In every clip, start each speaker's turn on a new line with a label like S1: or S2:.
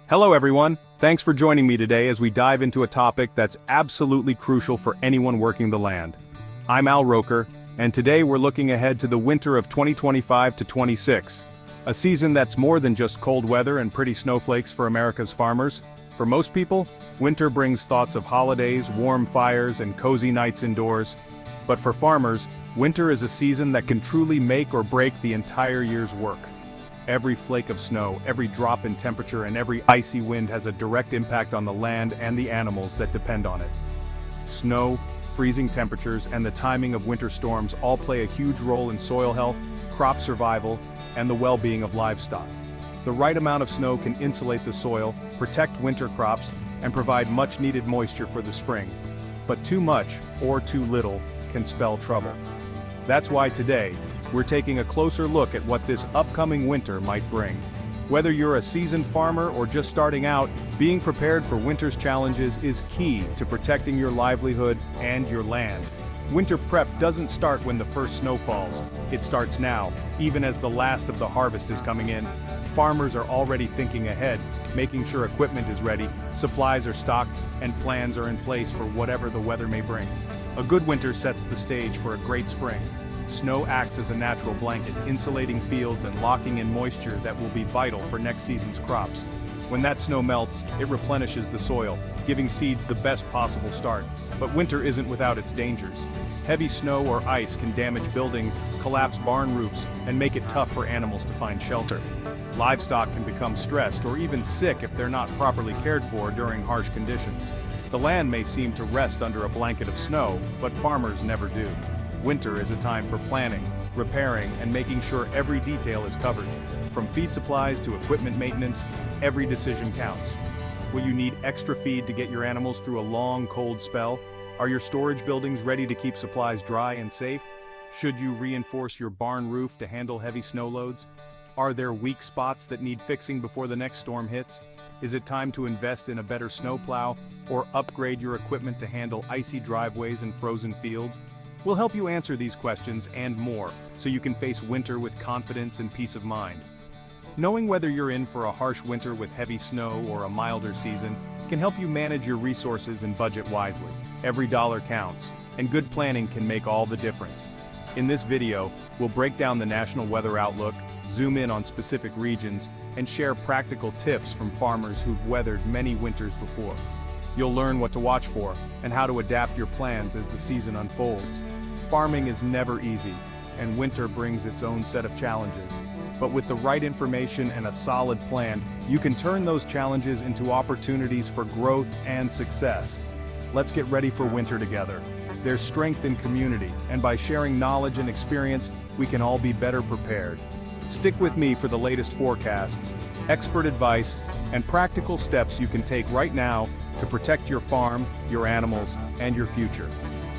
S1: Hello everyone, thanks for joining me today as we dive into a topic that's absolutely crucial for anyone working the land. I'm Al Roker, and today we're looking ahead to the winter of 2025 to 26. A season that's more than just cold weather and pretty snowflakes for America's farmers. For most people, winter brings thoughts of holidays, warm fires, and cozy nights indoors. But for farmers, winter is a season that can truly make or break the entire year's work. Every flake of snow, every drop in temperature, and every icy wind has a direct impact on the land and the animals that depend on it. Snow, freezing temperatures, and the timing of winter storms all play a huge role in soil health, crop survival, and the well-being of livestock. The right amount of snow can insulate the soil, protect winter crops, and provide much-needed moisture for the spring. But too much, or too little, can spell trouble. That's why today, we're taking a closer look at what this upcoming winter might bring. Whether you're a seasoned farmer or just starting out, being prepared for winter's challenges is key to protecting your livelihood and your land. Winter prep doesn't start when the first snow falls. It starts now, even as the last of the harvest is coming in. Farmers are already thinking ahead, making sure equipment is ready, supplies are stocked, and plans are in place for whatever the weather may bring. A good winter sets the stage for a great spring. Snow acts as a natural blanket, insulating fields and locking in moisture that will be vital for next season's crops. When that snow melts, it replenishes the soil, giving seeds the best possible start. But winter isn't without its dangers. Heavy snow or ice can damage buildings, collapse barn roofs, and make it tough for animals to find shelter. Livestock can become stressed or even sick if they're not properly cared for during harsh conditions. The land may seem to rest under a blanket of snow, but farmers never do. Winter is a time for planning, repairing, and making sure every detail is covered. From feed supplies to equipment maintenance, every decision counts. Will you need extra feed to get your animals through a long, cold spell? Are your storage buildings ready to keep supplies dry and safe? Should you reinforce your barn roof to handle heavy snow loads? Are there weak spots that need fixing before the next storm hits? Is it time to invest in a better snowplow or upgrade your equipment to handle icy driveways and frozen fields? We'll help you answer these questions and more, so you can face winter with confidence and peace of mind. Knowing whether you're in for a harsh winter with heavy snow or a milder season can help you manage your resources and budget wisely. Every dollar counts, and good planning can make all the difference. In this video, we'll break down the national weather outlook, zoom in on specific regions, and share practical tips from farmers who've weathered many winters before. You'll learn what to watch for and how to adapt your plans as the season unfolds. Farming is never easy, and winter brings its own set of challenges. But with the right information and a solid plan, you can turn those challenges into opportunities for growth and success. Let's get ready for winter together. There's strength in community, and by sharing knowledge and experience, we can all be better prepared. Stick with me for the latest forecasts, expert advice, and practical steps you can take right now to protect your farm, your animals, and your future.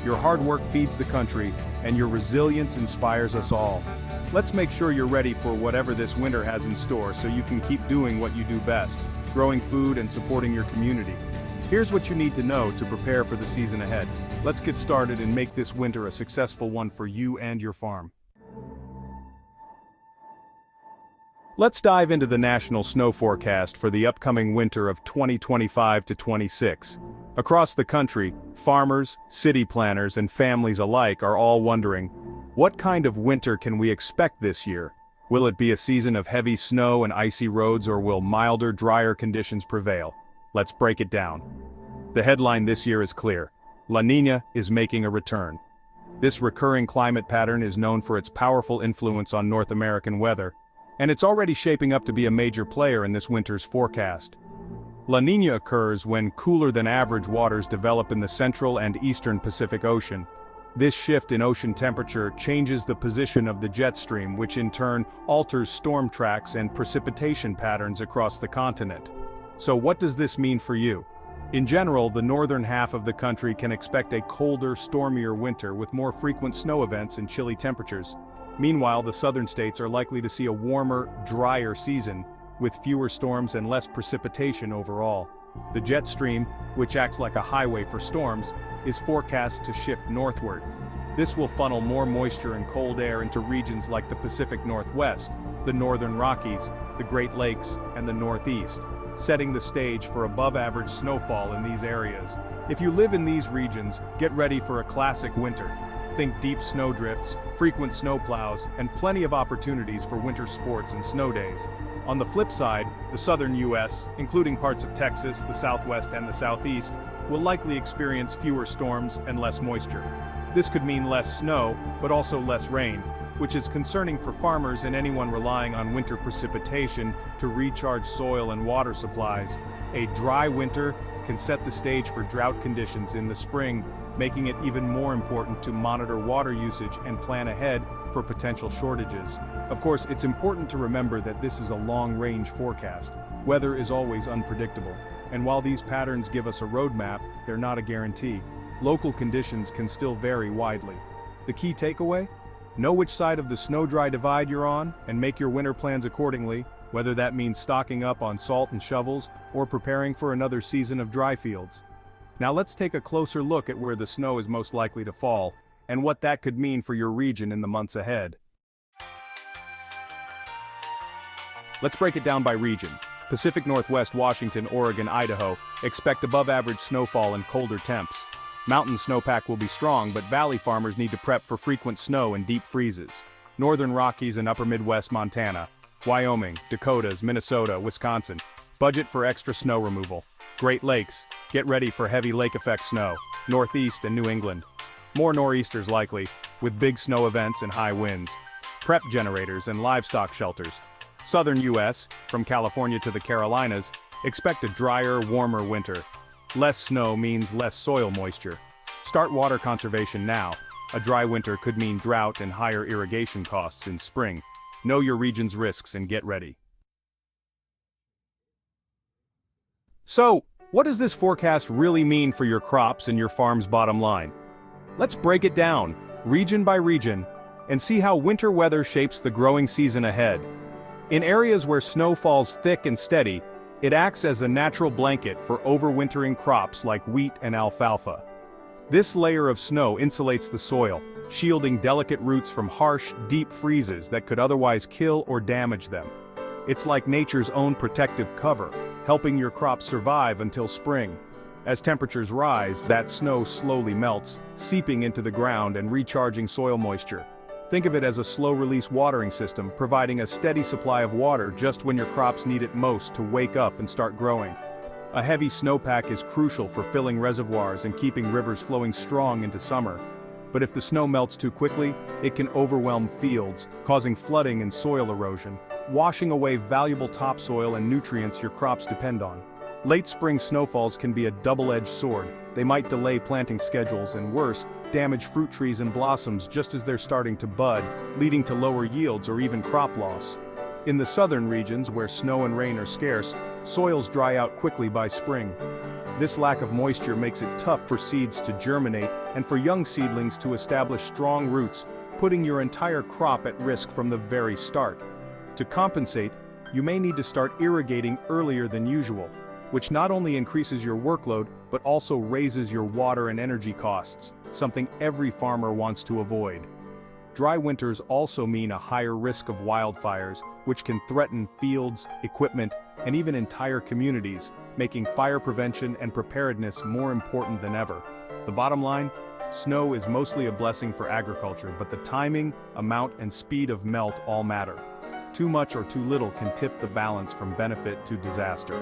S1: Your hard work feeds the country, and your resilience inspires us all. Let's make sure you're ready for whatever this winter has in store so you can keep doing what you do best, growing food and supporting your community. Here's what you need to know to prepare for the season ahead. Let's get started and make this winter a successful one for you and your farm. Let's dive into the national snow forecast for the upcoming winter of 2025 to 26. Across the country, farmers, city planners, and families alike are all wondering, what kind of winter can we expect this year? Will it be a season of heavy snow and icy roads, or will milder, drier conditions prevail? Let's break it down. The headline this year is clear. La Niña is making a return. This recurring climate pattern is known for its powerful influence on North American weather, and it's already shaping up to be a major player in this winter's forecast. La Niña occurs when cooler-than-average waters develop in the central and eastern Pacific Ocean. This shift in ocean temperature changes the position of the jet stream, which in turn alters storm tracks and precipitation patterns across the continent. So what does this mean for you? In general, the northern half of the country can expect a colder, stormier winter with more frequent snow events and chilly temperatures. Meanwhile, the southern states are likely to see a warmer, drier season, with fewer storms and less precipitation overall. The jet stream, which acts like a highway for storms, is forecast to shift northward. This will funnel more moisture and cold air into regions like the Pacific Northwest, the Northern Rockies, the Great Lakes, and the Northeast, setting the stage for above-average snowfall in these areas. If you live in these regions, get ready for a classic winter. Think deep snowdrifts, frequent snowplows, and plenty of opportunities for winter sports and snow days. On the flip side, the southern U.S., including parts of Texas, the Southwest, and the Southeast, will likely experience fewer storms and less moisture. This could mean less snow, but also less rain, which is concerning for farmers and anyone relying on winter precipitation to recharge soil and water supplies. A dry winter can set the stage for drought conditions in the spring, making it even more important to monitor water usage and plan ahead for potential shortages. Of course, it's important to remember that this is a long-range forecast. Weather is always unpredictable, and while these patterns give us a roadmap, they're not a guarantee. Local conditions can still vary widely. The key takeaway? Know which side of the snow-dry divide you're on, and make your winter plans accordingly, whether that means stocking up on salt and shovels, or preparing for another season of dry fields. Now let's take a closer look at where the snow is most likely to fall, and what that could mean for your region in the months ahead. Let's break it down by region. Pacific Northwest, Washington, Oregon, Idaho, expect above-average snowfall and colder temps. Mountain snowpack will be strong, but valley farmers need to prep for frequent snow and deep freezes. Northern Rockies and Upper Midwest, Montana, Wyoming, Dakotas, Minnesota, Wisconsin, budget for extra snow removal. Great Lakes, get ready for heavy lake-effect snow. Northeast and New England, more nor'easters likely, with big snow events and high winds. Prep generators and livestock shelters. Southern U.S., from California to the Carolinas, expect a drier, warmer winter. Less snow means less soil moisture. Start water conservation now. A dry winter could mean drought and higher irrigation costs in spring. Know your region's risks and get ready. So, what does this forecast really mean for your crops and your farm's bottom line? Let's break it down, region by region, and see how winter weather shapes the growing season ahead. In areas where snow falls thick and steady, it acts as a natural blanket for overwintering crops like wheat and alfalfa. This layer of snow insulates the soil, shielding delicate roots from harsh, deep freezes that could otherwise kill or damage them. It's like nature's own protective cover, helping your crops survive until spring. As temperatures rise, that snow slowly melts, seeping into the ground and recharging soil moisture. Think of it as a slow-release watering system, providing a steady supply of water just when your crops need it most to wake up and start growing. A heavy snowpack is crucial for filling reservoirs and keeping rivers flowing strong into summer. But if the snow melts too quickly, it can overwhelm fields, causing flooding and soil erosion, washing away valuable topsoil and nutrients your crops depend on. Late spring snowfalls can be a double-edged sword. They might delay planting schedules and worse, damage fruit trees and blossoms just as they're starting to bud, leading to lower yields or even crop loss. In the southern regions where snow and rain are scarce, soils dry out quickly by spring. This lack of moisture makes it tough for seeds to germinate and for young seedlings to establish strong roots, putting your entire crop at risk from the very start. To compensate, you may need to start irrigating earlier than usual, which not only increases your workload, but also raises your water and energy costs, something every farmer wants to avoid. Dry winters also mean a higher risk of wildfires, which can threaten fields, equipment, and even entire communities, making fire prevention and preparedness more important than ever. The bottom line? Snow is mostly a blessing for agriculture, but the timing, amount, and speed of melt all matter. Too much or too little can tip the balance from benefit to disaster.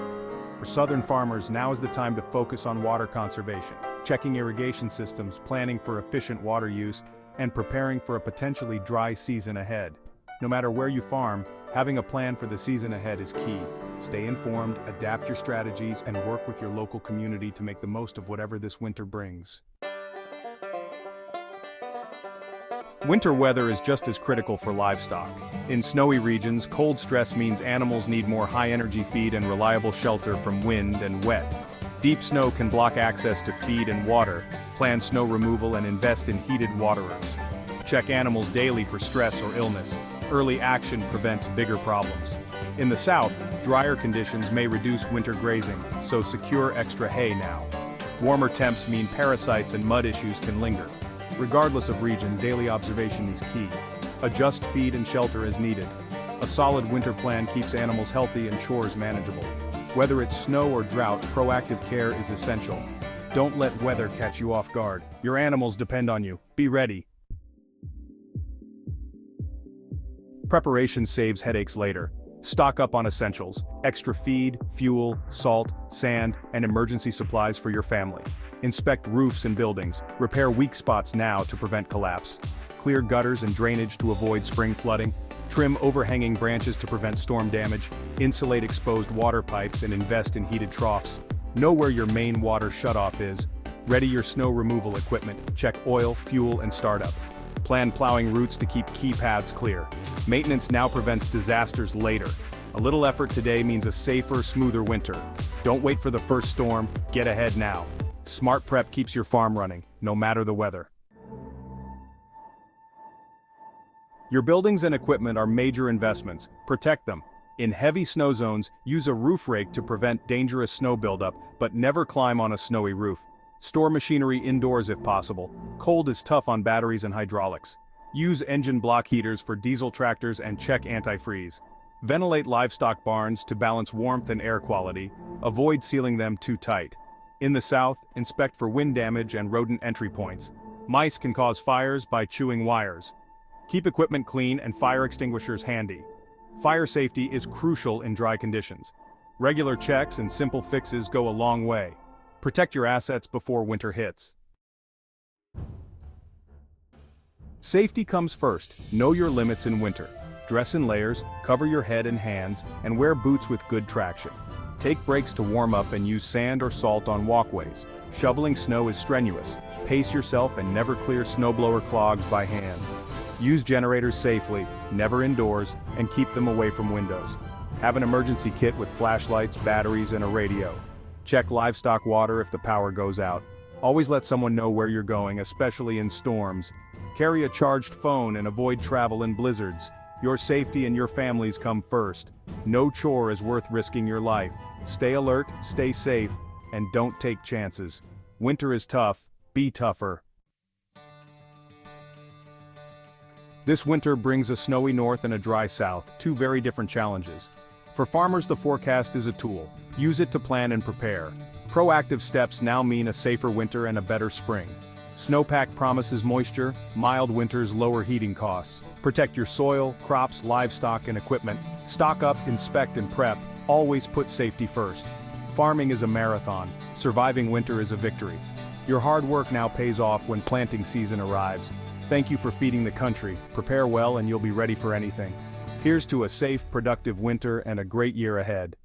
S1: For southern farmers, now is the time to focus on water conservation, checking irrigation systems, planning for efficient water use, and preparing for a potentially dry season ahead. No matter where you farm, having a plan for the season ahead is key. Stay informed, adapt your strategies, and work with your local community to make the most of whatever this winter brings. Winter weather is just as critical for livestock. In snowy regions, cold stress means animals need more high-energy feed and reliable shelter from wind and wet. Deep snow can block access to feed and water. Plan snow removal and invest in heated waterers. Check animals daily for stress or illness. Early action prevents bigger problems. In the south, drier conditions may reduce winter grazing, so secure extra hay now. Warmer temps mean parasites and mud issues can linger. Regardless of region, daily observation is key. Adjust feed and shelter as needed. A solid winter plan keeps animals healthy and chores manageable. Whether it's snow or drought, proactive care is essential. Don't let weather catch you off guard. Your animals depend on you. Be ready. Preparation saves headaches later. Stock up on essentials: extra feed, fuel, salt, sand, and emergency supplies for your family. Inspect roofs and buildings. Repair weak spots now to prevent collapse. Clear gutters and drainage to avoid spring flooding. Trim overhanging branches to prevent storm damage. Insulate exposed water pipes and invest in heated troughs. Know where your main water shutoff is. Ready your snow removal equipment. Check oil, fuel, and startup. Plan plowing routes to keep key paths clear. Maintenance now prevents disasters later. A little effort today means a safer, smoother winter. Don't wait for the first storm, get ahead now. Smart prep keeps your farm running, no matter the weather. Your buildings and equipment are major investments. Protect them. In heavy snow zones, use a roof rake to prevent dangerous snow buildup, but never climb on a snowy roof. Store machinery indoors if possible. Cold is tough on batteries and hydraulics. Use engine block heaters for diesel tractors and check antifreeze. Ventilate livestock barns to balance warmth and air quality. Avoid sealing them too tight. In the south, inspect for wind damage and rodent entry points. Mice can cause fires by chewing wires. Keep equipment clean and fire extinguishers handy. Fire safety is crucial in dry conditions. Regular checks and simple fixes go a long way. Protect your assets before winter hits. Safety comes first. Know your limits in winter. Dress in layers, cover your head and hands, and wear boots with good traction. Take breaks to warm up and use sand or salt on walkways. Shoveling snow is strenuous. Pace yourself and never clear snowblower clogs by hand. Use generators safely, never indoors, and keep them away from windows. Have an emergency kit with flashlights, batteries, and a radio. Check livestock water if the power goes out. Always let someone know where you're going, especially in storms. Carry a charged phone and avoid travel in blizzards. Your safety and your family's come first. No chore is worth risking your life. Stay alert, stay safe, and don't take chances. Winter is tough, be tougher. This winter brings a snowy north and a dry south, two very different challenges. For farmers, the forecast is a tool. Use it to plan and prepare. Proactive steps now mean a safer winter and a better spring. Snowpack promises moisture, mild winters lower heating costs. Protect your soil, crops, livestock, and equipment. Stock up, inspect, and prep. Always put safety first. Farming is a marathon. Surviving winter is a victory. Your hard work now pays off when planting season arrives. Thank you for feeding the country. Prepare well and you'll be ready for anything. Here's to a safe, productive winter and a great year ahead.